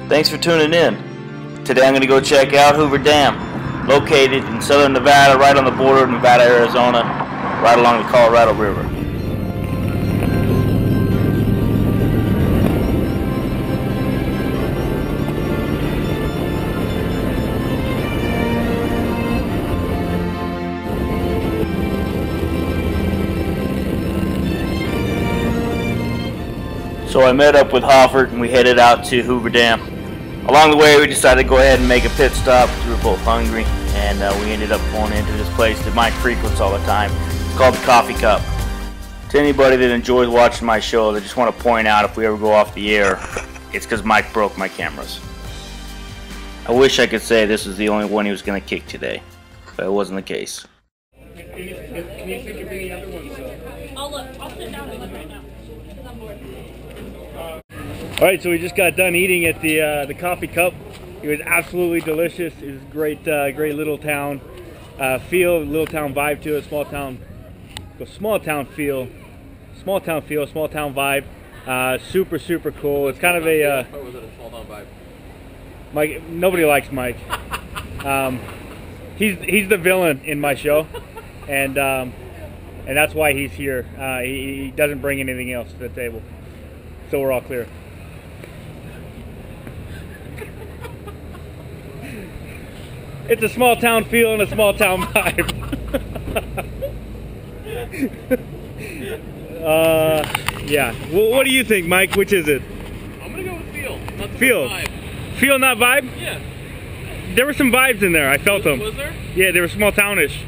Thanks for tuning in. Today I'm going to go check out Hoover Dam, located in southern Nevada, right on the border of Nevada, Arizona, right along the Colorado River. So I met up with Hoffert and we headed out to Hoover Dam. Along the way we decided to go ahead and make a pit stop. We were both hungry and we ended up going into this place that Mike frequents all the time. It's called the Coffee Cup. To anybody that enjoys watching my shows, I just want to point out, if we ever go off the air, it's because Mike broke my cameras. I wish I could say this was the only one he was going to kick today, but it wasn't the case. Can you think of any other ones? I'll sit down and look right now. I'm bored. All right, so we just got done eating at the Coffee Cup. It was absolutely delicious. It was great, great little town feel, little town vibe to it. Small town feel, small town vibe. Super cool. It's kind of a. What was it, a small town vibe? Mike, nobody likes Mike. He's the villain in my show, and that's why he's here. He doesn't bring anything else to the table, so we're all clear. It's a small town feel and a small town vibe. Yeah. Well, what do you think, Mike? Which is it? I'm gonna go with feel. Not the Feel. vibe. Feel, not vibe? Yeah. There were some vibes in there. I felt them. Was there? Yeah, they were small townish.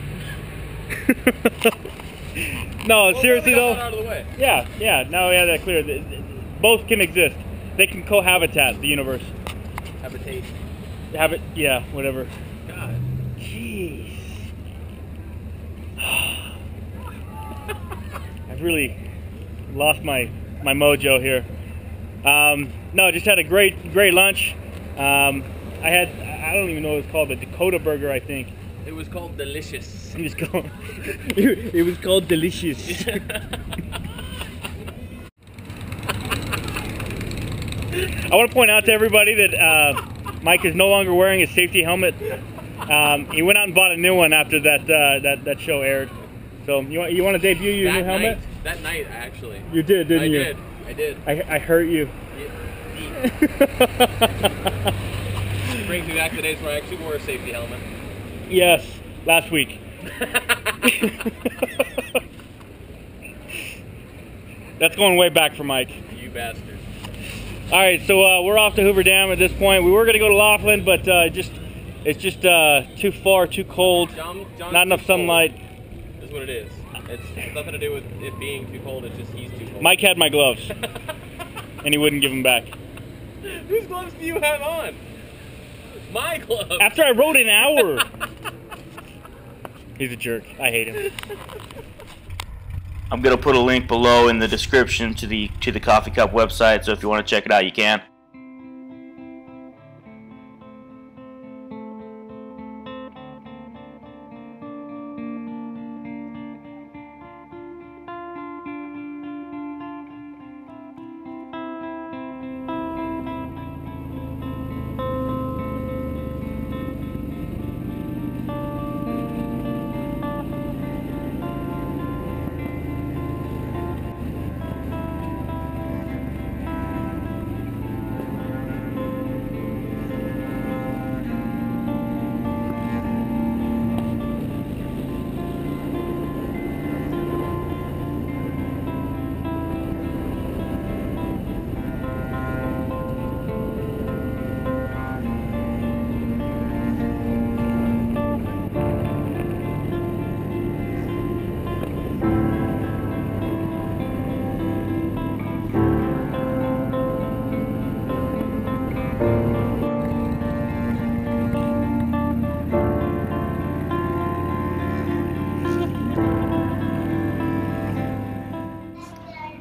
No, Well, seriously we got though. that out of the way. Yeah. Now we have that clear. Both can exist. They can cohabitat the universe. Habitate. Yeah, whatever. God. Jeez. I've really lost my mojo here. No, just had a great lunch. I don't even know what it's called, the Dakota burger, I think. It was called delicious. It was called delicious. I want to point out to everybody that Mike is no longer wearing his safety helmet. He went out and bought a new one after that show aired. So you want to debut your new helmet? That night, actually. You did, didn't you? I did. I hurt you. It brings me back to the days where I actually wore a safety helmet. Yes, last week. That's going way back for Mike. You bastard. All right, so we're off to Hoover Dam at this point. We were going to go to Laughlin, but it's just too far, too cold, John's not enough sunlight. That's what it is. It's nothing to do with it being too cold. It's just he's too cold. Mike had my gloves, and he wouldn't give them back. Whose gloves do you have on? My gloves. After I rode an hour. He's a jerk. I hate him. I'm going to put a link below in the description to the Coffee Cup website, so if you want to check it out, you can.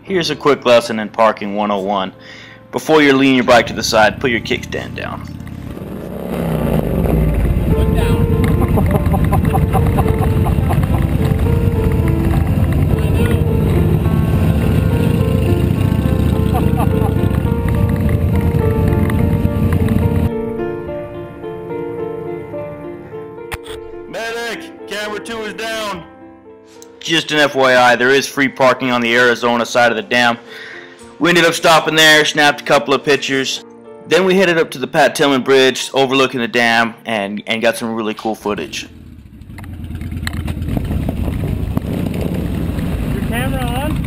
Here's a quick lesson in parking 101. Before you lean your bike to the side, put your kickstand down. Put down. just an FYI, there is free parking on the Arizona side of the dam. We ended up stopping there, snapped a couple of pictures. Then we headed up to the Pat Tillman Bridge overlooking the dam and got some really cool footage. Your camera on?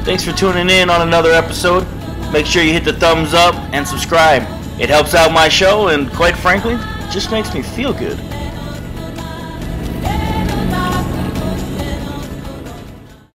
Thanks for tuning in on another episode. Make sure you hit the thumbs up and subscribe. It helps out my show and, quite frankly, just makes me feel good.